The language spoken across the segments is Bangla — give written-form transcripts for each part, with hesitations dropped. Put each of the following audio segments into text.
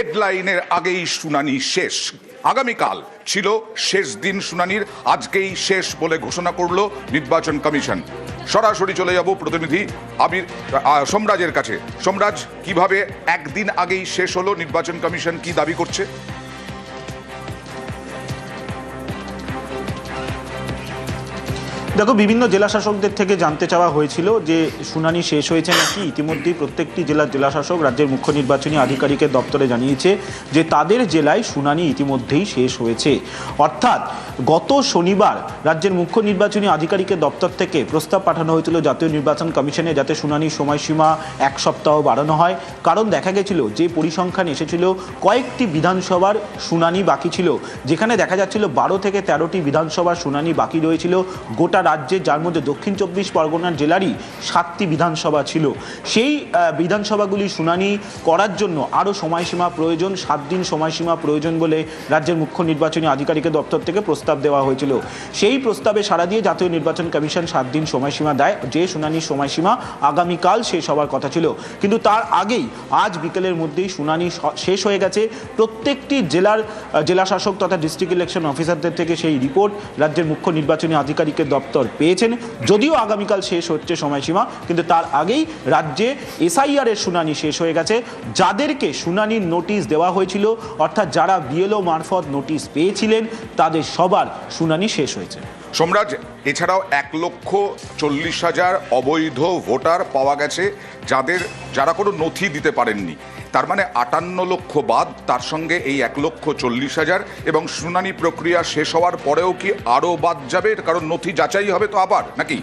ডেডলাইনের আগেই শুনানি শেষ। আগামীকাল ছিল শেষ দিন শুনানির, আজকেই শেষ বলে ঘোষণা করল নির্বাচন কমিশন। সরাসরি চলে যাব প্রতিনিধি সোমরাজের কাছে। সোমরাজ, কিভাবে একদিন আগেই শেষ হলো, নির্বাচন কমিশন কি দাবি করছে? দেখো, বিভিন্ন জেলা শাসকদের থেকে জানতে চাওয়া হয়েছিল যে শুনানি শেষ হয়েছে নাকি। ইতিমধ্যেই প্রত্যেকটি জেলার জেলাশাসক রাজ্যের মুখ্য নির্বাচনী আধিকারিকের দপ্তরে জানিয়েছে যে তাদের জেলায় শুনানি ইতিমধ্যেই শেষ হয়েছে। অর্থাৎ গত শনিবার রাজ্যের মুখ্য নির্বাচনী আধিকারিকের দপ্তর থেকে প্রস্তাব পাঠানো হয়েছিল জাতীয় নির্বাচন কমিশনে যাতে শুনানির সময়সীমা 1 সপ্তাহ বাড়ানো হয়। কারণ দেখা গেছিল যে পরিসংখ্যান এসেছিল কয়েকটি বিধানসভার শুনানি বাকি ছিল, যেখানে দেখা যাচ্ছিল 12 থেকে 13টি বিধানসভার শুনানি বাকি রয়েছিল গোটা রাজ্যে, যার মধ্যে দক্ষিণ 24 পরগনার জেলারই 7টি বিধানসভা ছিল। সেই বিধানসভাগুলি শুনানি করার জন্য আরও সময়সীমা প্রয়োজন, 7 দিন সময়সীমা প্রয়োজন বলে রাজ্যের মুখ্য নির্বাচনী আধিকারিকের দপ্তর থেকে প্রস্তাব দেওয়া হয়েছিল। সেই প্রস্তাবে সাড়া দিয়ে জাতীয় নির্বাচন কমিশন 7 দিন সময়সীমা দেয়, যে শুনানির সময়সীমা আগামীকাল শেষ হওয়ার কথা ছিল। কিন্তু তার আগেই আজ বিকেলের মধ্যেই শুনানি শেষ হয়ে গেছে। প্রত্যেকটি জেলা শাসক তথা ডিস্ট্রিক্ট ইলেকশন অফিসারদের থেকে সেই রিপোর্ট রাজ্যের মুখ্য নির্বাচনী আধিকারিকের দপ্তর পেয়েছেন। যদিও আগামীকাল শেষ হচ্ছে সময়সীমা, কিন্তু তার আগেই রাজ্যে এসআইআর এর শুনানি শেষ হয়ে গেছে। যাদেরকে শুনানির নোটিশ দেওয়া হয়েছিল, অর্থাৎ যারা বিএলও মারফত নোটিশ পেয়েছিলেন, তাদের সবার শুনানি শেষ হয়েছে। সোমরাজ, এছাড়াও 1,40,000 অবৈধ ভোটার পাওয়া গেছে যারা কোনো নথি দিতে পারেননি। তার মানে 58 লক্ষ বাদ, তার সঙ্গে এই 1,40,000, এবং শুনানি প্রক্রিয়া শেষ হওয়ার পরেও কি আরও বাদ যাবে? কারণ নথি যাচাই হবে তো আবার, নাকি?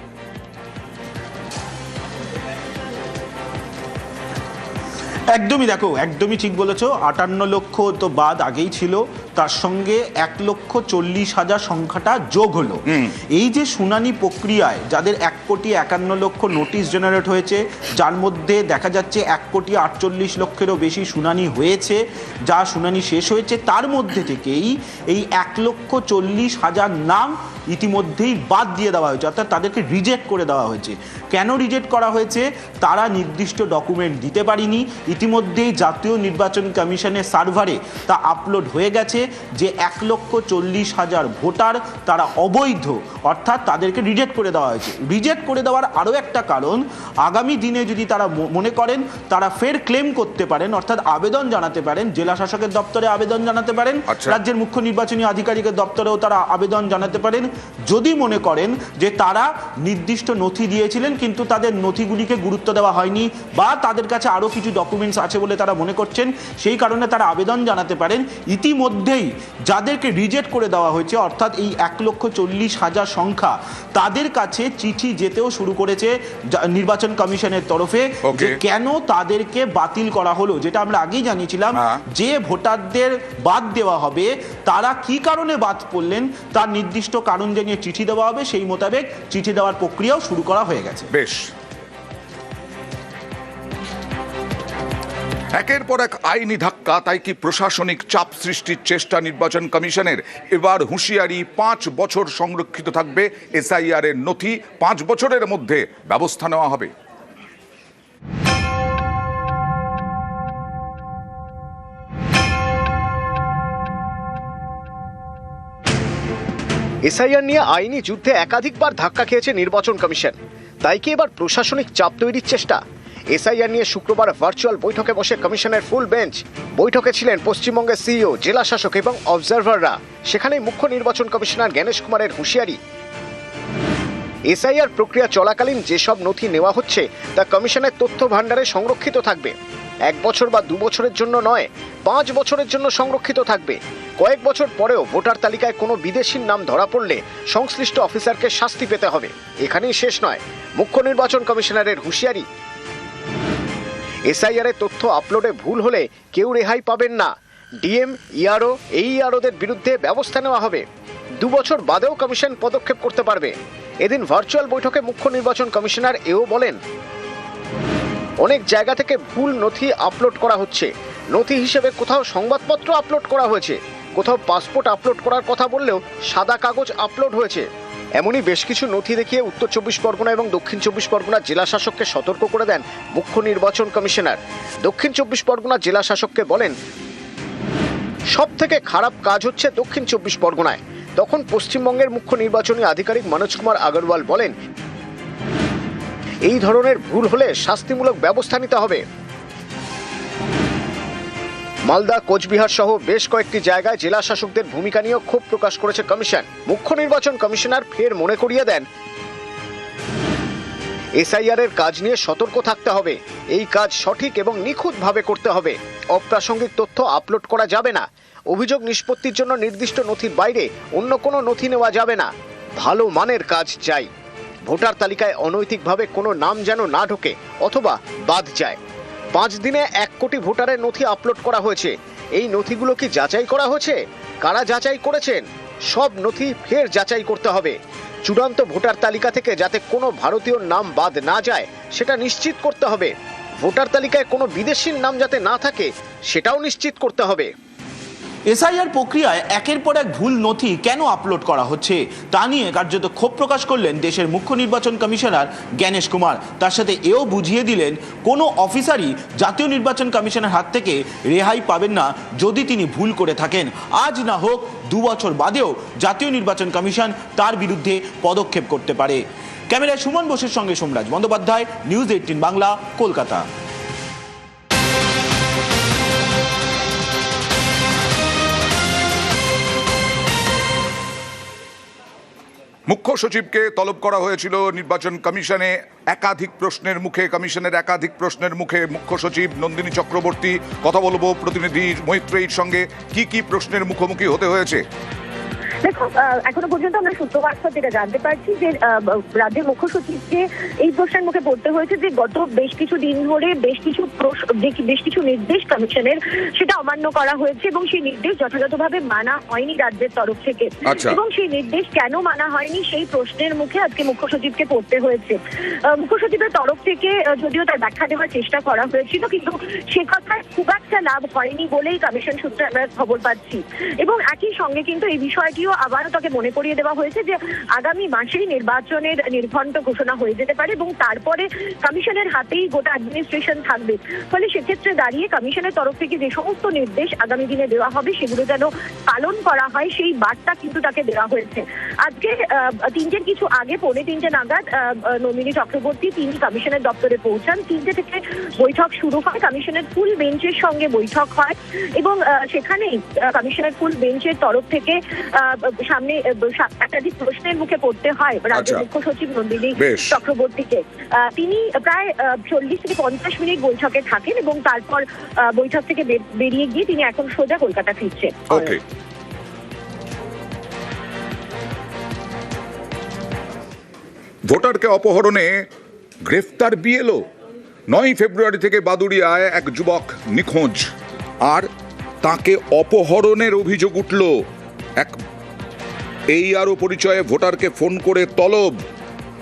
একদমই, দেখো, একদমই ঠিক বলেছো। 58 লক্ষ তো বাদ আগেই ছিল, তার সঙ্গে 1,40,000 সংখ্যাটা যোগ হলো। এই যে শুনানি প্রক্রিয়ায় যাদের 1,51,00,000 নোটিশ জেনারেট হয়েছে, যার মধ্যে দেখা যাচ্ছে 1,48,00,000-এরও বেশি শুনানি হয়েছে, যা শুনানি শেষ হয়েছে, তার মধ্যে থেকেই এই 1,40,000 নাম ইতিমধ্যেই বাদ দিয়ে দেওয়া হয়েছে, অর্থাৎ তাদেরকে রিজেক্ট করে দেওয়া হয়েছে। কেন রিজেক্ট করা হয়েছে? তারা নির্দিষ্ট ডকুমেন্ট দিতে পারেনি। ইতিমধ্যেই জাতীয় নির্বাচন কমিশনের সার্ভারে তা আপলোড হয়ে গেছে যে 1,40,000 ভোটার তারা অবৈধ, অর্থাৎ তাদেরকে রিজেক্ট করে দেওয়া হয়েছে। রিজেক্ট করে দেওয়ার আরও একটা কারণ, আগামী দিনে যদি তারা মনে করেন তারা ফের ক্লেম করতে পারেন, অর্থাৎ আবেদন জানাতে পারেন, জেলা শাসকের দপ্তরে আবেদন জানাতে পারেন, রাজ্যের মুখ্য নির্বাচনী আধিকারিকের দপ্তরেও তারা আবেদন জানাতে পারেন, যদি মনে করেন যে তারা নির্দিষ্ট নথি দিয়েছিলেন কিন্তু তাদের নথিগুলিকে গুরুত্ব দেওয়া হয়নি, বা তাদের কাছে আরও কিছু ডকুমেন্টস আছে বলে তারা মনে করছেন, সেই কারণে তারা আবেদন জানাতে পারেন। ইতিমধ্যেই যাদেরকে রিজেক্ট করে দেওয়া হয়েছে, অর্থাৎ এই 1,40,000 সংখ্যা, তাদের কাছে চিঠি যেতেও শুরু করেছে নির্বাচন কমিশনের তরফে যে কেন তাদেরকে বাতিল করা হলো। যেটা আমরা আগেই জানিয়েছিলাম যে ভোটারদের বাদ দেওয়া হবে, তারা কি কারণে বাদ পড়লেন তার নির্দিষ্ট কারণ জানিয়ে চিঠি দেওয়া হবে। সেই মোতাবেক চিঠি দেওয়ার প্রক্রিয়াও শুরু করা হয়ে গেছে। বেশ, একের পর এক আইনি ধাক্কা, তাই কি প্রশাসনিক চাপ সৃষ্টির চেষ্টা নির্বাচন কমিশনের? এবার হুঁশিয়ারি, 5 বছর সংরক্ষিত থাকবে এসআইআর এর নথি, 5 বছরের মধ্যে ব্যবস্থা নেওয়া হবে। এসআইআর নিয়ে আইনি যুদ্ধে একাধিকবার ধাক্কা খেয়েছে নির্বাচন কমিশন, তাই কি এবার প্রশাসনিক চাপ তৈরির চেষ্টা? এসআইআর নিয়ে শুক্রবার ভার্চুয়াল বৈঠকে বসে কমিশনের ফুল বেঞ্চ। বৈঠকে ছিলেন পশ্চিমবঙ্গের সিইও, জেলা শাসক এবং অবজারভাররা। সেখানেই মুখ্য নির্বাচন কমিশনার জ্ঞানেশ কুমারের হুঁশিয়ারি, এসআইআর প্রক্রিয়া চলাকালীন যেসব নথি নেওয়া হচ্ছে তা কমিশনের তথ্য ভাণ্ডারে সংরক্ষিত থাকবে। 1 বছর বা 2 বছরের জন্য নয়, 5 বছরের জন্য সংরক্ষিত থাকবে। কয়েক বছর পরেও ভোটার তালিকায় কোনো বিদেশির নাম ধরা পড়লে সংশ্লিষ্ট অফিসারকে শাস্তি পেতে হবে। এখানেই শেষ নয়, মুখ্য নির্বাচন কমিশনারের হুঁশিয়ারি, এসআইআর এর তথ্য আপলোডে ভুল হলে কেউ রেহাই পাবেন না। ডিএম, ইআরও, এইআরওদের বিরুদ্ধে ব্যবস্থা নেওয়া হবে। 2 বছর বাদেও কমিশন পদক্ষেপ করতে পারবে। এদিন ভার্চুয়াল বৈঠকে মুখ্য নির্বাচন কমিশনার এও বলেন, অনেক জায়গা থেকে ভুল নথি আপলোড করা হচ্ছে। নথি হিসেবে কোথাও সংবাদপত্র আপলোড করা হয়েছে, কোথাও পাসপোর্ট আপলোড করার কথা বললেও সাদা কাগজ আপলোড হয়েছে। এমনই বেশ কিছু নথি দেখিয়ে উত্তর 24 পরগনা এবং দক্ষিণ 24 পরগনার জেলা শাসককে সতর্ক করে দেন মুখ্য নির্বাচন কমিশনার। দক্ষিণ 24 পরগনার জেলা শাসককে বলেন, সব থেকে খারাপ কাজ হচ্ছে দক্ষিণ 24 পরগনায়। তখন পশ্চিমবঙ্গের মুখ্য নির্বাচনী আধিকারিক মনোজ কুমার আগরওয়াল বলেন, এই ধরনের ভুল হলে শাস্তিমূলক ব্যবস্থা নিতে হবে। মালদা, কোচবিহার সহ বেশ কয়েকটি জায়গায় জেলা শাসকদের ভূমিকা নিয়েও ক্ষোভ প্রকাশ করেছে কমিশন। মুখ্য নির্বাচন কমিশনার ফের মনে করিয়ে দেন, এসআইআর এর কাজ নিয়ে সতর্ক থাকতে হবে। এই কাজ সঠিক এবং নিখুঁতভাবে করতে হবে। অপ্রাসঙ্গিক তথ্য আপলোড করা যাবে না। অভিযোগ নিষ্পত্তির জন্য নির্দিষ্ট নথির বাইরে অন্য কোনো নথি নেওয়া যাবে না। ভালো মানের কাজ চাই। ভোটার তালিকায় অনৈতিকভাবে কোনো নাম যেন না ঢোকে অথবা বাদ যায়। 5 দিনে 1 কোটি ভোটারের নথি আপলোড করা হয়েছে। এই নথিগুলো কি যাচাই করা হয়েছে? কারা যাচাই করেছেন? সব নথি ফের যাচাই করতে হবে। চূড়ান্ত ভোটার তালিকা থেকে যাতে কোনো ভারতীয় নাম বাদ না যায় সেটা নিশ্চিত করতে হবে। ভোটার তালিকায় কোনো বিদেশির নাম যাতে না থাকে সেটাও নিশ্চিত করতে হবে। এসআইআর প্রক্রিয়ায় একের পর এক ভুল নথি কেন আপলোড করা হচ্ছে তা নিয়ে কার্যত ক্ষোভ প্রকাশ করলেন দেশের মুখ্য নির্বাচন কমিশনার জ্ঞানেশ কুমার। তার সাথে এও বুঝিয়ে দিলেন কোনো অফিসারই জাতীয় নির্বাচন কমিশনের হাত থেকে রেহাই পাবেন না যদি তিনি ভুল করে থাকেন। আজ না হোক 2 বছর বাদেও জাতীয় নির্বাচন কমিশন তার বিরুদ্ধে পদক্ষেপ করতে পারে। ক্যামেরায় সুমন বোসের সঙ্গে সোমরাজ বন্দ্যোপাধ্যায়, নিউজ 18 বাংলা, কলকাতা। মুখ্য সচিবকে তলব করা হয়েছিল নির্বাচন কমিশনে। একাধিক প্রশ্নের মুখে, কমিশনের একাধিক প্রশ্নের মুখে মুখ্য সচিব নন্দিনী চক্রবর্তী। কথা বলবো প্রতিনিধি মৈত্রেয়ীর সঙ্গে, কি কি প্রশ্নের মুখোমুখি হতে হয়েছে। দেখো, এখনো পর্যন্ত আমরা সূত্রবার্তা যেটা জানতে পারছি যে রাজ্যের মুখ্য সচিবকে এই প্রশ্নের মুখে পড়তে হয়েছে যে গত বেশ কিছু দিন ধরে বেশ কিছু নির্দেশ কমিশনের সেটা অমান্য করা হয়েছে এবং সেই নির্দেশ যথাযথভাবে মানা হয়নি রাজ্যের তরফ থেকে। এবং সেই নির্দেশ কেন মানা হয়নি সেই প্রশ্নের মুখে আজকে মুখ্য সচিবকে পড়তে হয়েছে। মুখ্য সচিবের তরফ থেকে যদিও তার ব্যাখ্যা দেওয়ার চেষ্টা করা হয়েছিল, কিন্তু সে কথায় খুব একটা লাভ হয়নি বলেই কমিশন সূত্রে আমরা খবর পাচ্ছি। এবং একই সঙ্গে কিন্তু এই বিষয়টিও আবারও তাকে মনে করিয়ে দেওয়া হয়েছে যে আগামী মাসেই নির্বাচনের নির্ঘণ্ট ঘোষণা হয়ে যেতে পারে এবং তারপরে কমিশনের হাতেই গোটা অ্যাডমিনিস্ট্রেশন থাকবে। ফলে সেক্ষেত্রে দাঁড়িয়ে কমিশনের তরফ থেকে যে সমস্ত নির্দেশ আগামী দিনে দেওয়া হবে সেগুলো যেন পালন করা হয় সেই বার্তা কিন্তু তাকে দেওয়া হয়েছে। আজকে 3টের কিছু আগে 3:45 নাগাদ নন্দিনী চক্রবর্তী তিনি কমিশনের দপ্তরে পৌঁছান। 3টে থেকে বৈঠক শুরু হয়। কমিশনের ফুল বেঞ্চের সঙ্গে বৈঠক হয় এবং সেখানেই কমিশনের ফুল বেঞ্চের তরফ থেকে সামনে একাধিক প্রশ্নের মুখে পড়তে হয় রাজ্যের মুখ্য সচিব নন্দিনী চক্রবর্তীকে। তিনি প্রায় 40 থেকে 50 মিনিট বৈঠকে থাকেন এবং তারপর বৈঠক থেকে বেরিয়ে গিয়ে তিনি এখন সোজা কলকাতা ফিরছেন। ভোটারকে অপহরণে গ্রেফতার বিএলও। 9 ফেব্রুয়ারি থেকে বাদুড়িয়ায় এক যুবক নিখোঁজ, আর তাকে অপহরণের অভিযোগ উঠল। এক ARO পরিচয়ে ভোটারকে ফোন করে তলব।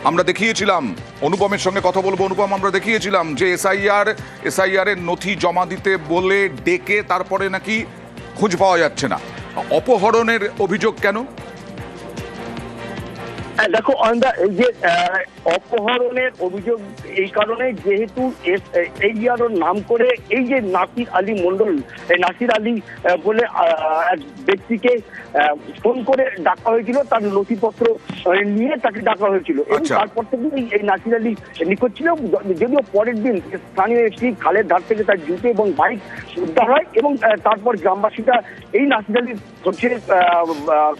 আমরা দেখিয়েছিলাম, অনুপমের সঙ্গে কথা বলবো। অনুপম, আমরা দেখিয়েছিলাম যে এসআইআর এর নথি জমা দিতে বলে ডেকে তারপরে নাকি খোঁজ পাওয়া যাচ্ছে না। অপহরণের অভিযোগ কেন? দেখো অয়ন্দা, এই যে অপহরণের অভিযোগ এই কারণে যেহেতু ARO নাম করে এই যে নাসির আলী মন্ডল, নাসির আলী বলে এক ব্যক্তিকে ফোন করে ডাকা হয়েছিল, তার নথিপত্র নিয়ে তাকে ডাকা হয়েছিল এবং তারপর থেকে এই নাসির আলী নিখোঁজ ছিল। যদিও পরের দিন স্থানীয় একটি খালের ধার থেকে তার জুতো এবং বাইক উদ্ধার হয় এবং তারপর গ্রামবাসীরা এই নাসির আলীর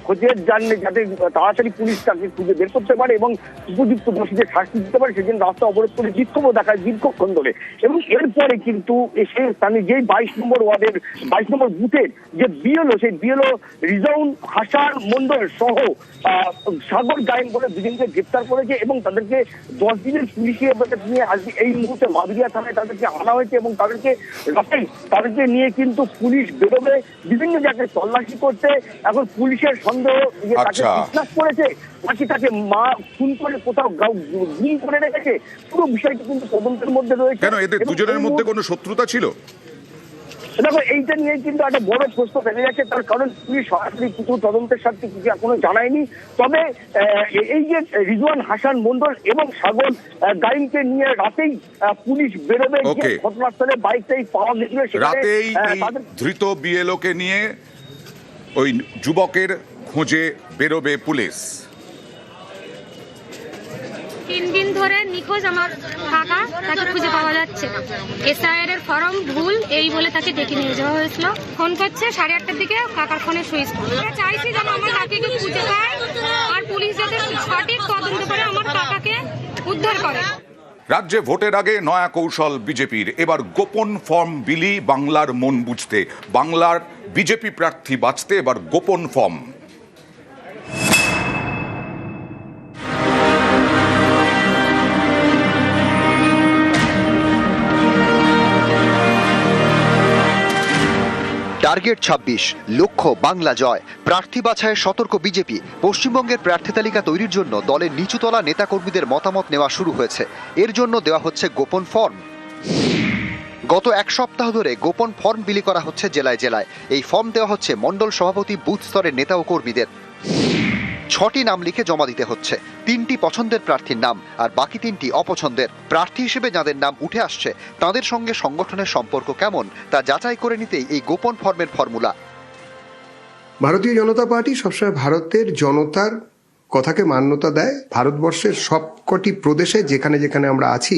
খোঁজের জন্য যাতে তাড়াতাড়ি পুলিশ তাকে খুঁজে বের করতে পারে এবং উপযুক্ত দোষীদের শাস্তি দিতে পারে সেজন্য রাস্তা অবরোধ করে বিক্ষোভও দেখায় দীর্ঘক্ষণ ধরে। এবং এরপরে কিন্তু সে স্থানীয় যে 22 নম্বর ওয়ার্ডের 22 নম্বর বুথের যে বিএলও, সেই বিএলও রিজাউন হাসান মন্ডল সহ সাগর গায়েন বলে দুজনকে গ্রেপ্তার করেছে এবং তাদেরকে 10 দিনের পুলিশি হেফাজত নিয়ে আজকে এই মুহূর্তে মাদুরিয়া থানায় তাদেরকে আনা হয়েছে এবং তাদেরকে নিয়ে কিন্তু পুলিশ বেরোবে বিভিন্ন জায়গায় তল্লাশি করতে। এখন পুলিশের সন্দেহ যে তাকে কিডন্যাপ করেছে নাকি তাকে মা খুন করে কোথাও গুম করে রেখেছে, পুরো বিষয়টি কিন্তু তদন্তের মধ্যে রয়েছে। কেন এদের দুজনের মধ্যে কোনো শত্রুতা ছিল? দেখো, এইটা নিয়ে কিন্তু একটা বড় প্রশ্ন ফেলে যাচ্ছে, তার কারণ পুলিশ সরাসরি কিছু তদন্তের স্বার্থে কিছু এখনো জানায়নি। তবে এই যে রিজওয়ান হাসান মন্ডল এবং সাগর গাইনকে নিয়ে রাতেই পুলিশ বেরোবে। ঘটনাস্থলে বাইকটাই পাওয়া গেছিল, রাতেই ধৃত বিএলও কে নিয়ে ওই যুবকের খোঁজে বেরোবে পুলিশ। 3 দিন ধরে নিখোঁজ আমার কাকা, তাকে খুঁজে পাওয়া যাচ্ছে না। এসআইআর এর ফর্ম ভুল এই বলে তাকে ডেকে নিয়ে যাওয়া হয়েছিল। ফোন করছে 8:30টার দিকে, কাকার ফোনে সুইচ অফ। চাইছি যেন আমার কাকাকে খুঁজে পায় আর পুলিশ যাতে সঠিক তদন্ত করে আমার কাকাকে উদ্ধার করে। রাজ্যে ভোটের আগে নয়া কৌশল বিজেপির, এবার গোপন ফর্ম বিলি বাংলার মন বুঝতে। বাংলার বিজেপি প্রার্থী বাঁচতে এবার গোপন ফর্ম। টার্গেট 26, লক্ষ্য বাংলা জয়। প্রার্থী বাছাইয়ে সতর্ক বিজেপি। পশ্চিমবঙ্গের প্রার্থী তালিকা তৈরির জন্য দলের নিচুতলা নেতাকর্মীদের মতামত নেওয়া শুরু হয়েছে। এর জন্য দেওয়া হচ্ছে গোপন ফর্ম। গত 1 সপ্তাহ ধরে গোপন ফর্ম বিলি করা হচ্ছে জেলায় জেলায়। এই ফর্ম দেওয়া হচ্ছে মণ্ডল সভাপতি, বুথ স্তরের নেতা ও কর্মীদের। 6টি নাম লিখে জমা দিতে হচ্ছে। 3টি পছন্দের প্রার্থীর নাম আর বাকি 3টি অপছন্দের। প্রার্থী হিসেবে যাদের নাম উঠে আসছে তাদের সঙ্গে সংগঠনের সম্পর্ক কেমন তা যাচাই করে নিতেই এই গোপন ফর্মের ফর্মুলা। ভারতীয় জনতা পার্টি সবসময় ভারতের জনতার কথাকে মান্যতা দেয়। ভারতবর্ষের সবকটি প্রদেশে যেখানে যেখানে আমরা আছি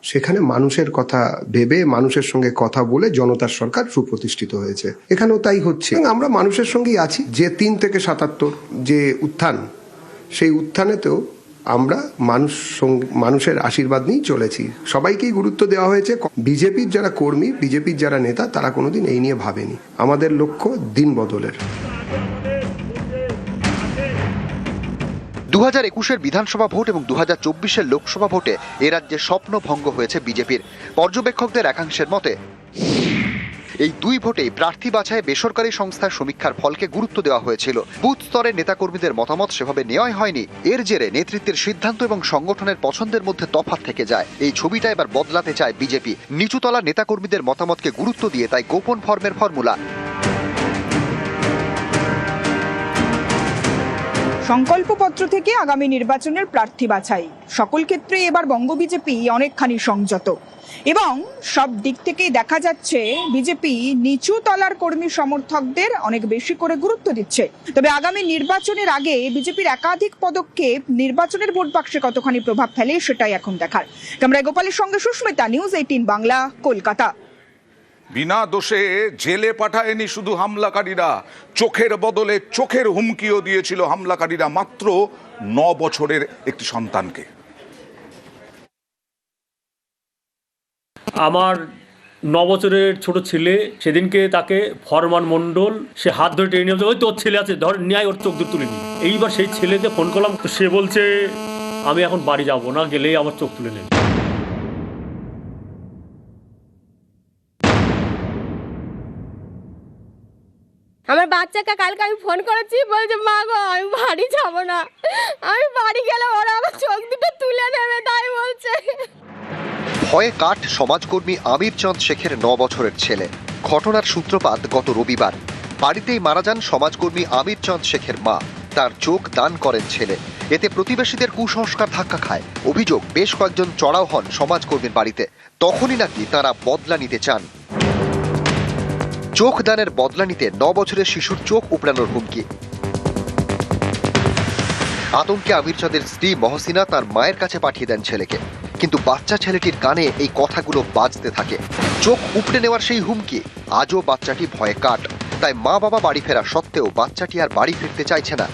সেখানে মানুষের কথা ভেবে, মানুষের সঙ্গে কথা বলে জনতার সরকার সুপ্রতিষ্ঠিত হয়েছে। এখানেও তাই হচ্ছে। আমরা মানুষের সঙ্গেই আছি। যে 3 থেকে 77 যে উত্থান, সেই উত্থানেতেও আমরা মানুষের আশীর্বাদ নিয়েই চলেছি। সবাইকেই গুরুত্ব দেওয়া হয়েছে। বিজেপির যারা কর্মী, বিজেপির যারা নেতা, তারা কোনোদিন এই নিয়ে ভাবেনি। আমাদের লক্ষ্য দিন বদলের। 2021-এর বিধানসভা ভোট এবং 2024-এর লোকসভা ভোটে এ রাজ্যে স্বপ্ন ভঙ্গ হয়েছে বিজেপির। পর্যবেক্ষকদের একাংশের মতে এই 2 ভোটেই প্রার্থী বাছাইয়ে বেসরকারি সংস্থার সমীক্ষার ফলকে গুরুত্ব দেওয়া হয়েছিল। বুথ স্তরের নেতাকর্মীদের মতামত সেভাবে নেওয়াই হয়নি। এর জেরে নেতৃত্বের সিদ্ধান্ত এবং সংগঠনের পছন্দের মধ্যে তফাৎ থেকে যায়। এই ছবিটা এবার বদলাতে চায় বিজেপি। নিচুতলা নেতাকর্মীদের মতামতকে গুরুত্ব দিয়ে তাই গোপন ফর্মের ফর্মুলা। সংকল্পপত্র থেকে আগামী নির্বাচনের প্রার্থী বাছাই, সকল ক্ষেত্রে এবার বঙ্গ বিজেপি অনেকখানি সংযত এবং সব দিক থেকেই দেখা যাচ্ছে বিজেপি নিচু তলার কর্মী সমর্থকদের অনেক বেশি করে গুরুত্ব দিচ্ছে। তবে আগামী নির্বাচনের আগে বিজেপির একাধিক পদক্ষেপ নির্বাচনের ভোট বাক্সে কতখানি প্রভাব ফেলে সেটাই এখন দেখার। ক্যামেরায় গোপালের সঙ্গে সুস্মিতা, নিউজ 18 বাংলা, কলকাতা। বিনা দোষে জেলে পাঠায়নি শুধু হামলাকারীরা, চোখের বদলে চোখের হুমকিও দিয়েছিল হামলাকারীরা মাত্র 9 বছরের একটি সন্তানকে। আমার 9 বছরের ছোট ছেলে, সেদিনকে তাকে ফরমান মণ্ডল সে হাত ধরে টেনে নিয়ে, ওই তোর ছেলে আছে, ধর ন্যায়, ওর চোখ দূর তুলে নি। এইবার সেই ছেলেকে ফোন করলাম, তো সে বলছে আমি এখন বাড়ি যাব না, গেলেই আমার চোখ তুলে নেবে। আমার বাচ্চাকে কালকে আমি ফোন করেছি, বলছে মা গো আমি বাড়ি যাব না, আমি বাড়ি গেলে ওরা আমার চোখ দুটো তুলে নেবে, তাই বলছে। ভয়ে কাঠ সমাজকর্মী আমির চাঁদ শেখের 9 বছরের ছেলে। ঘটনার সূত্রপাত গত রবিবার। বাড়িতেই মারা যান সমাজকর্মী আমির চাঁদ শেখের মা। তার চোখ দান করেন ছেলে। এতে প্রতিবেশীদের কুসংস্কার ধাক্কা খায়। অভিযোগ, বেশ কয়েকজন চড়াও হন সমাজকর্মীর বাড়িতে। তখনই নাকি তারা বদলা নিতে চান। চোখ দানের বদলা নিতে 9 বছরের শিশুর চোখ উপড়ানোর হুমকি। আতঙ্কে আমির চাঁদের স্ত্রী মহসিনা তার মায়ের কাছে পাঠিয়ে দেন ছেলেকে। কিন্তু বাচ্চা ছেলেটির কানে এই কথাগুলো বাজতে থাকে। চোখ উপড়ে নেওয়ার সেই হুমকি। আজও বাচ্চাটি ভয়ে কাঠ। তাই মা বাবা বাড়ি ফেরা সত্ত্বেও বাচ্চাটি আর বাড়ি ফিরতে চাইছে না।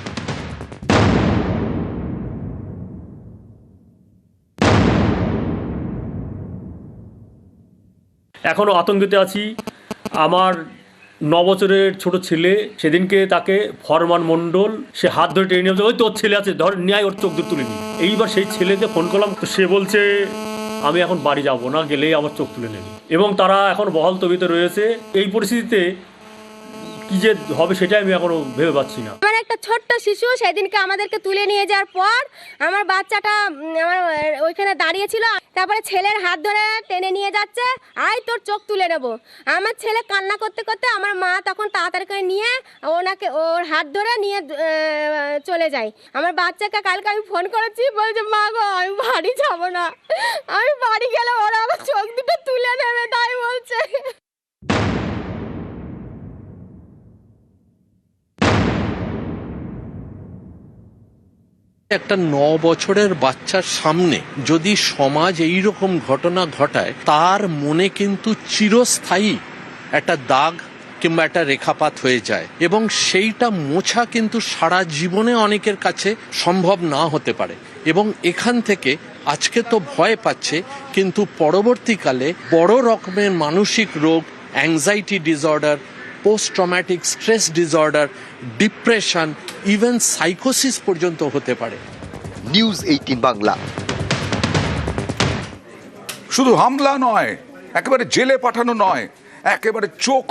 এখনো আতঙ্কিত আছি। আমার 9 বছরের ছোট ছেলে, সেদিনকে তাকে ফরমান মণ্ডল সে হাত ধরে টেনে নিয়ে, ওই তোর ছেলে আছে, ধর ন্যায়, ওর চোখ দূর তুলে নি। এইবার সেই ছেলেকে ফোন করলাম, তো সে বলছে আমি এখন বাড়ি যাব না, গেলেই আমার চোখ তুলে নেবে। এবং তারা এখন বহাল তবিতে রয়েছে। এই পরিস্থিতিতে কি যে হবে সেটাই আমি এখনো ভেবে পাচ্ছি না। আমার একটা ছোট্ট শিশু সেদিনকে আমাদেরকে তুলে নিয়ে যাওয়ার পর আমার বাচ্চাটা আমার ওইখানে দাঁড়িয়ে ছিল, তারপরে ছেলের হাত ধরে টেনে নিয়ে যাচ্ছে, আয় তোর চোখ তুলে নেব। আমার ছেলে কান্না করতে করতে আমার মা তখন তাড়াতাড়ি করে নিয়ে ওনাকে ওর হাত ধরে নিয়ে চলে যায়। আমার বাচ্চাকে কালকে আমি ফোন করেছি, বলছে মা গো আমি বাড়ি যাব না, আমি বাড়ি গেলে ওরা আমার চোখ দুটো তুলে নেবে, তাই বলছে। একটা 9 বছরের বাচ্চার সামনে যদি সমাজ এই রকম ঘটনা ঘটায়, তার মনে কিন্তু চিরস্থায়ী একটা দাগ কিংবা একটা রেখাপাত হয়ে যায়, এবং সেইটা মোছা কিন্তু সারা জীবনে অনেকের কাছে সম্ভব না হতে পারে। এবং এখান থেকে আজকে তো ভয় পাচ্ছে, কিন্তু পরবর্তীকালে বড় রকমের মানসিক রোগ, anxiety disorder, post traumatic stress disorder, depression, even সাইকোসিস পর্যন্ত হতে পারে। নিউজ 18 বাংলা। শুধু হামলা নয়, একেবারে জেলে পাঠানো নয়, একেবারে চোখ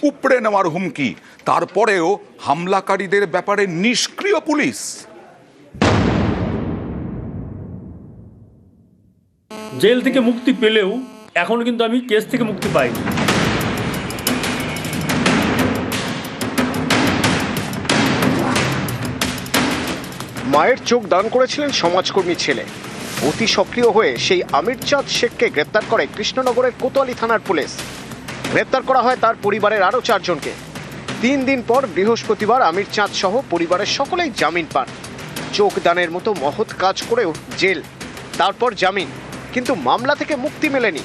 উপড়ে নেওয়ার হুমকি, তারপরেও হামলাকারীদের ব্যাপারে নিষ্ক্রিয় পুলিশ। জেল থেকে মুক্তি পেলেও এখন কিন্তু আমি কেস থেকে মুক্তি পাইনি। মায়ের চোখ দান করেছিলেন সমাজকর্মী ছেলে। অতি সক্রিয় হয়ে সেই আমির চাঁদ শেখকে গ্রেপ্তার করে কৃষ্ণনগরের কোতোয়ালি থানার পুলিশ। গ্রেপ্তার করা হয় তার পরিবারের আরও 4 জনকে। 3 দিন পর বৃহস্পতিবার আমির চাঁদ সহ পরিবারের সকলেই জামিন পান। চোখ দানের মতো মহৎ কাজ করেও জেল, তারপর জামিন, কিন্তু মামলা থেকে মুক্তি মেলেনি।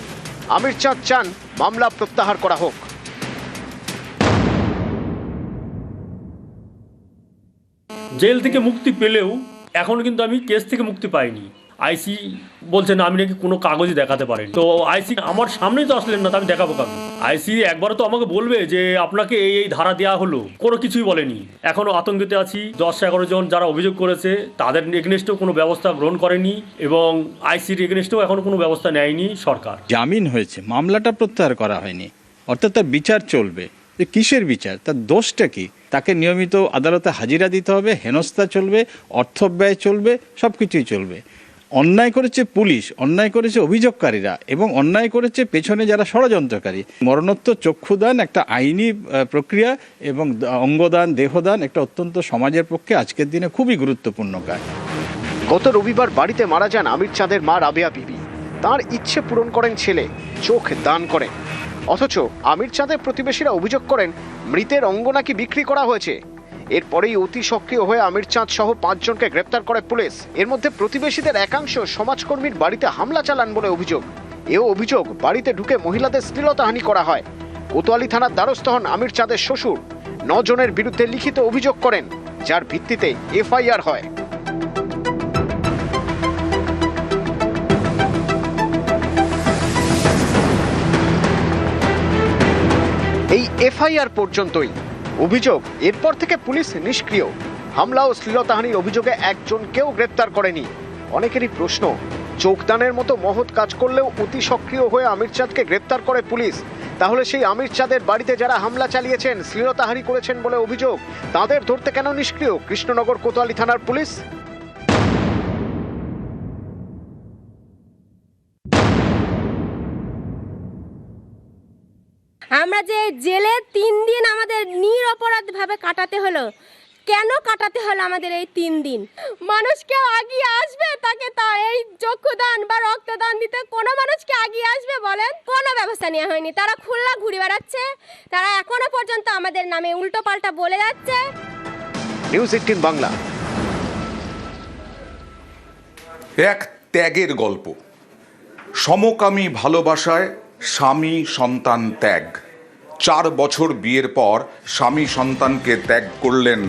আমির চাঁদ চান মামলা প্রত্যাহার করা হোক। জেল থেকে মুক্তি পেলেও এখন কিন্তু আমি কেস থেকে মুক্তি পাইনি। আইসি বলছে না, আমি নাকি কোনো কাগজই দেখাতে পারিনি। তো আইসি আমার সামনেই তো আসলেন না, তো আমি দেখাবো কাগজ? আইসি একবারও তো আমাকে বলবে যে আপনাকে এই ধারা দেওয়া হলো, কোনো কিছুই বলেনি। এখনো আতঙ্কিতে আছি। 10-11 জন যারা অভিযোগ করেছে তাদের এগেনস্টেও কোনো ব্যবস্থা গ্রহণ করেনি, এবং আইসির এগেনস্টেও এখনো কোনো ব্যবস্থা নেয়নি সরকার। জামিন হয়েছে, মামলাটা প্রত্যাহার করা হয়নি, অর্থাৎ তার বিচার চলবে। যে কিসের বিচার, তার দোষটা কি? তাকে নিয়মিত আদালতে হাজিরা দিতে হবে, হেনস্থা চলবে, অর্থব্যয় চলবে, সব কিছুই চলবে। অন্যায় করেছে পুলিশ, অন্যায় করেছে অভিযোগকারীরা, এবং অন্যায় করেছে পেছনে যারা ষড়যন্ত্রকারী। মরণোত্তর চক্ষুদান একটা আইনি প্রক্রিয়া, এবং অঙ্গদান, দেহদান একটা অত্যন্ত সমাজের পক্ষে আজকের দিনে খুবই গুরুত্বপূর্ণ কাজ। গত রবিবার বাড়িতে মারা যান আমির চাঁদের মা রাবেয়া বিবি। তার ইচ্ছে পূরণ করেন ছেলে, চোখ দান করেন। অথচ আমির চাঁদের প্রতিবেশীরা অভিযোগ করেন মৃতের অঙ্গ নাকি বিক্রি করা হয়েছে। এরপরেই অতি সক্রিয় হয়ে আমির চাঁদ সহ 5 জনকে গ্রেপ্তার করে পুলিশ। এর মধ্যে প্রতিবেশীদের একাংশ সমাজকর্মীর বাড়িতে হামলা চালান বলে অভিযোগ। এও অভিযোগ বাড়িতে ঢুকে মহিলাদের শ্লীলতাহানি করা হয়। কোতোয়ালি থানার দ্বারস্থ হন আমির চাঁদের শ্বশুর। 9 জনের বিরুদ্ধে লিখিত অভিযোগ করেন, যার ভিত্তিতে এফআইআর হয়। এই এফআইআর পর্যন্তই। অভিযোগ, এরপর থেকে পুলিশ নিষ্ক্রিয়। হামলা ও শ্লীলতাহানির অভিযোগে 1 জনকেও গ্রেপ্তার করেনি। অনেকেরই প্রশ্ন, চোখদানের মতো মহৎ কাজ করলেও অতি সক্রিয় হয়ে আমির চাঁদকে গ্রেপ্তার করে পুলিশ, তাহলে সেই আমির চাঁদের বাড়িতে যারা হামলা চালিয়েছেন, শ্লীলতাহানি করেছেন বলে অভিযোগ, তাদের ধরতে কেন নিষ্ক্রিয় কৃষ্ণনগর কোতোয়ালি থানার পুলিশ? আমরা যে জেলে 3 দিন আমাদের নিরপরাধ ভাবে কাটাতে হলো, কেন কাটাতে হলো আমাদের এই 3 দিন? মানুষ কেউ আগিয়ে আসবে তাকে তার এই চক্ষুদান বা রক্তদান দিতে? কোনো মানুষ কি আগিয়ে আসবে বলেন? কোনো ব্যবস্থা নেওয়া হয়নি। তারা খুলনা ঘুরে বেড়াচ্ছে, তারা এখনো পর্যন্ত আমাদের নামে উল্টো পাল্টা বলে যাচ্ছে। নিউজ 18 বাংলা। এক ত্যাগের গল্প। সমকামী ভালোবাসায় স্বামী সন্তান ত্যাগ। 4 বছর বিয়ের পর স্বামী সন্তানকে ত্যাগ করলেন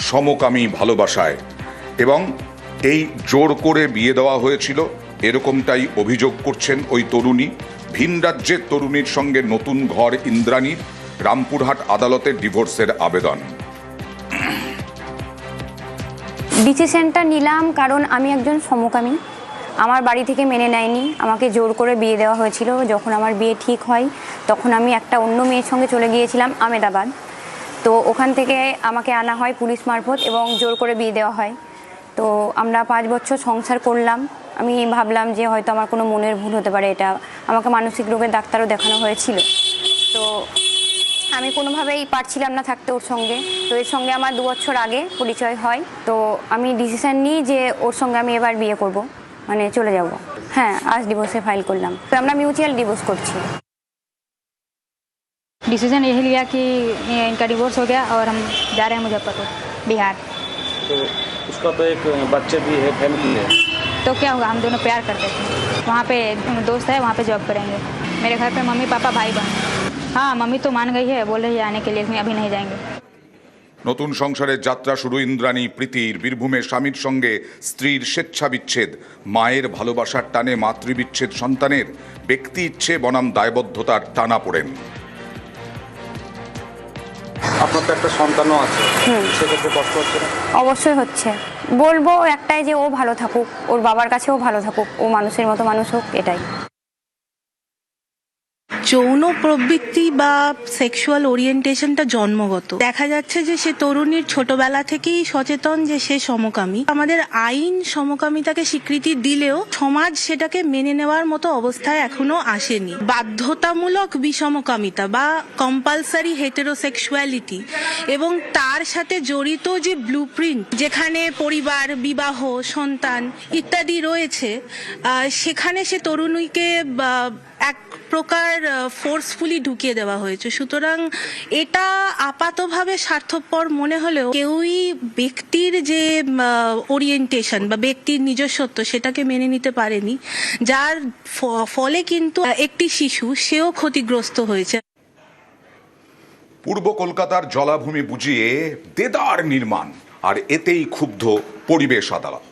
সমকামী ভালোবাসায়, এবং এই জোর করে বিয়ে দেওয়া হয়েছিল, এরকমটাই অভিযোগ করছেন ওই তরুণী। ভিন রাজ্যের তরুণীর সঙ্গে নতুন ঘর ইন্দ্রাণীর। রামপুরহাট আদালতে ডিভোর্সের আবেদন। ডিসিশনটা নিলাম কারণ আমি একজন সমকামী। আমার বাড়ি থেকে মেনে নেয়নি, আমাকে জোর করে বিয়ে দেওয়া হয়েছিল। যখন আমার বিয়ে ঠিক হয় তখন আমি একটা অন্য মেয়ের সঙ্গে চলে গিয়েছিলাম আমেদাবাদ। তো ওখান থেকে আমাকে আনা হয় পুলিশ মারফত এবং জোর করে বিয়ে দেওয়া হয়। তো আমরা 5 বছর সংসার করলাম। আমি ভাবলাম যে হয়তো আমার কোনো মনের ভুল হতে পারে, এটা আমাকে মানসিক রোগের ডাক্তারও দেখানো হয়েছিল। তো আমি কোনোভাবেই পারছিলাম না থাকতে ওর সঙ্গে। তো এর সঙ্গে আমার 2 বছর আগে পরিচয় হয়। তো আমি ডিসিশন নিই যে ওর সঙ্গে আমি এবার বিয়ে করব, মানে চলে যাব। হ্যাঁ, আজ डिवोर्स फाइल করলাম। তো আমরা মিউচুয়াল डिवोर्स করছি। डिसीजन यही लिया कि इनका डिवोर्स हो गया और हम जा रहे हैं मुजफ्फरपुर, बिहार। तो उसका तो एक बच्चे भी है, फैमिली है। तो क्या होगा, हम दोनों प्यार करते थे। वहाँ पे दोस्त है, वहाँ पे जॉब करेंगे। मेरे घर पे मम्मी पापा भाई बहन। हाँ, मम्मी तो मान गई है, बोल रही है आने के लिए, अभी नहीं जाएंगे। নতুন সংসারের যাত্রা শুরু ইন্দ্রাণী প্রীতির। বীরভূমে স্বামীর সঙ্গে স্ত্রীর স্বেচ্ছা বিচ্ছেদ, মায়ের ভালোবাসার টানে মাতৃবিচ্ছেদ সন্তানের, ব্যক্তি ইচ্ছে বনাম দায়বদ্ধতার টানা পড়েন। আপনার তো একটা সন্তানও আছে, সেক্ষেত্রে কষ্ট হচ্ছে না? অবশ্যই হচ্ছে। বলবো একটাই যে ও ভালো থাকুক, ওর বাবার কাছেও ভালো থাকুক, ও মানুষের মতো মানুষ হোক, এটাই। যৌন প্রবৃত্তি বা সেক্সুয়াল ওরিয়েন্টেশনটা জন্মগত। দেখা যাচ্ছে যে সে তরুণীর ছোটবেলা থেকেই সচেতন যে সে সমকামী। আমাদের আইন সমকামিতাকে স্বীকৃতি দিলেও সমাজ সেটাকে মেনে নেওয়ার মতো অবস্থায় এখনো আসেনি। বাধ্যতামূলক বিষমকামিতা বা কম্পালসারি হেটেরোসেক্সুয়ালিটি এবং তার সাথে জড়িত যে ব্লুপ্রিন্ট, যেখানে পরিবার, বিবাহ, সন্তান ইত্যাদি রয়েছে, সেখানে সে তরুণীকে এক প্রকার ফোর্সফুলি ঢুকিয়ে দেওয়া হয়েছে। সুতরাং এটা আপাতভাবে স্বার্থপর মনে হলেও কেউই ব্যক্তির যে ওরিয়েন্টেশন বা ব্যক্তির নিজস্বত্ব সেটাকে মেনে নিতে পারেনি, যার ফলে কিন্তু একটি শিশু সেও ক্ষতিগ্রস্ত হয়েছে। পূর্ব কলকাতার জলাভূমি বুঝিয়ে দেদার নির্মাণ, আর এতেই ক্ষুব্ধ পরিবেশ আদালত।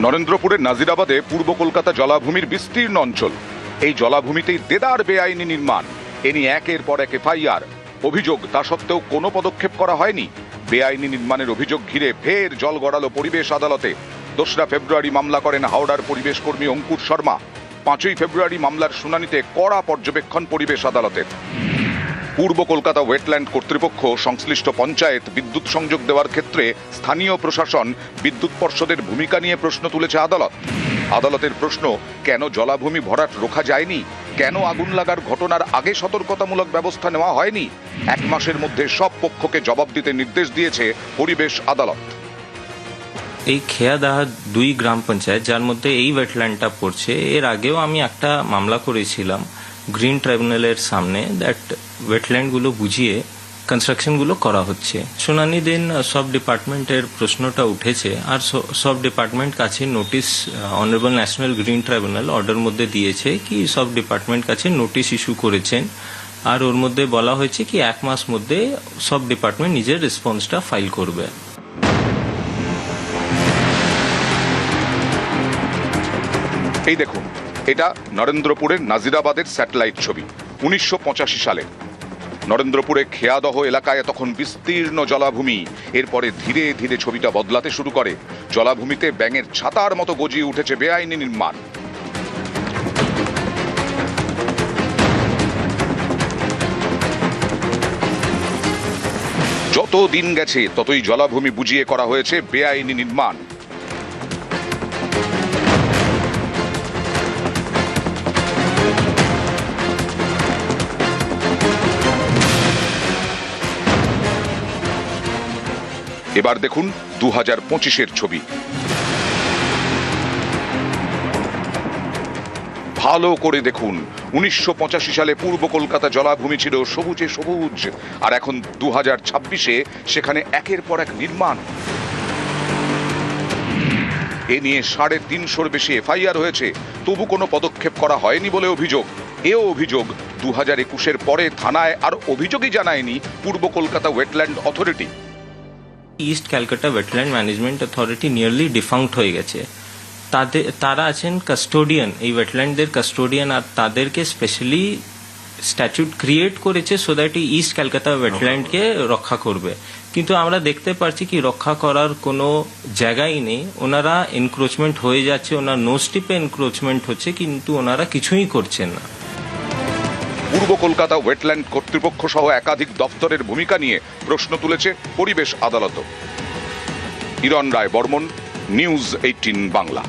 নরেন্দ্রপুরের নাজিরাবাদে পূর্ব কলকাতা জলাভূমির বিস্তীর্ণ অঞ্চল। এই জলাভূমিতেই দেদার বেআইনি নির্মাণ। এ নিয়ে একের পর এক এফআইআর, অভিযোগ, তা সত্ত্বেও কোনো পদক্ষেপ করা হয়নি। বেআইনি নির্মাণের অভিযোগ ঘিরে ফের জল গড়ালো পরিবেশ আদালতে। 2রা ফেব্রুয়ারি মামলা করেন হাওড়ার পরিবেশ কর্মী অঙ্কুর শর্মা। 5ই ফেব্রুয়ারি মামলার শুনানিতে কড়া পর্যবেক্ষণ পরিবেশ আদালতের। পূর্ব কলকাতা ওয়েটল্যান্ড কর্তৃপক্ষ সংশ্লিষ্ট পঞ্চায়েত বিদ্যুৎ সংযোগ দেওয়ার ক্ষেত্রে স্থানীয় প্রশাসন, বিদ্যুৎ পর্ষদের ভূমিকা নিয়ে প্রশ্ন তুলেছে আদালত। আদালতের প্রশ্ন, কেন জলাভূমি ভরাট রোখা যায়নি? কেন আগুন লাগার ঘটনার আগে সতর্কতামূলক ব্যবস্থা নেওয়া হয়নি? 1 মাসের মধ্যে সব পক্ষকে জবাব দিতে নির্দেশ দিয়েছে পরিবেশ আদালত। এই খেয়াদাহা 2 গ্রাম পঞ্চায়েত, যার মধ্যে এই ওয়েটল্যান্ডটা পড়ছে, এর আগেও আমি একটা মামলা করেছিলাম গ্রিন ট্রাইব্যুনালের সামনে, দ্যাট ওয়েটল্যান্ডগুলো বুঝিয়ে কনস্ট্রাকশনগুলো করা হচ্ছে। শুনানি দিন সব ডিপার্টমেন্টের প্রশ্নটা উঠেছে, আর সব ডিপার্টমেন্ট কাছে notice honourable national green tribunal order মধ্যে দিয়েছে কি সব ডিপার্টমেন্ট কাছে নোটিশ ইস্যু করেছেন, আর ওর মধ্যে বলা হয়েছে কি 1 মাস মধ্যে সব ডিপার্টমেন্ট নিজের রেসপন্সটা ফাইল করবে। এই দেখুন, এটা নরেন্দ্রপুরের নাজিরাবাদের স্যাটেলাইট ছবি। 1985 সালে নরেন্দ্রপুরে খেয়াদহ এলাকায় তখন বিস্তীর্ণ জলাভূমি। এরপরে ধীরে ধীরে ছবিটা বদলাতে শুরু করে। জলাভূমিতে ব্যাঙের ছাতার মতো গজিয়ে উঠেছে বেআইনি নির্মাণ। যত দিন গেছে ততই জলাভূমি বুঝিয়ে করা হয়েছে বেআইনি নির্মাণ। এবার দেখুন 2025-এর ছবি। ভালো করে দেখুন, 1985 সালে পূর্ব কলকাতা জলাভূমি ছিল সবুজে সবুজ, আর এখন 2026-এ সেখানে একের পর এক নির্মাণ। এ নিয়ে 350-র বেশি এফআইআর হয়েছে, তবু কোনো পদক্ষেপ করা হয়নি বলে অভিযোগ। এও অভিযোগ 2021-এর পরে থানায় আর অভিযোগই জানায়নি পূর্ব Kolkata wetland authority. East Calcutta wetland management authority nearly defunct হয়ে গেছে। তারা আছেন কাস্টোডিয়ান, এই ওয়েটল্যান্ডদের কাস্টোডিয়ান, আর তাদেরকে স্পেশালি স্ট্যাচুট ক্রিয়েট করেছে সো দ্যাট এই ইস্ট ক্যালকাটা ওয়েটল্যান্ডকে রক্ষা করবে। কিন্তু আমরা দেখতে পাচ্ছি কি রক্ষা করার কোনো জায়গাই নেই। ওনারা এনক্রোচমেন্ট হয়ে যাচ্ছে, ওনার নো স্টিপে এনক্রোচমেন্ট হচ্ছে, কিন্তু ওনারা কিছুই করছেন না। পূর্ব কলকাতা ওয়েটল্যান্ড কর্তৃপক্ষ সহ একাধিক দপ্তরের ভূমিকা নিয়ে প্রশ্ন তুলেছে পরিবেশ আদালত। হিরণ রায় বর্মন, নিউজ 18 বাংলা।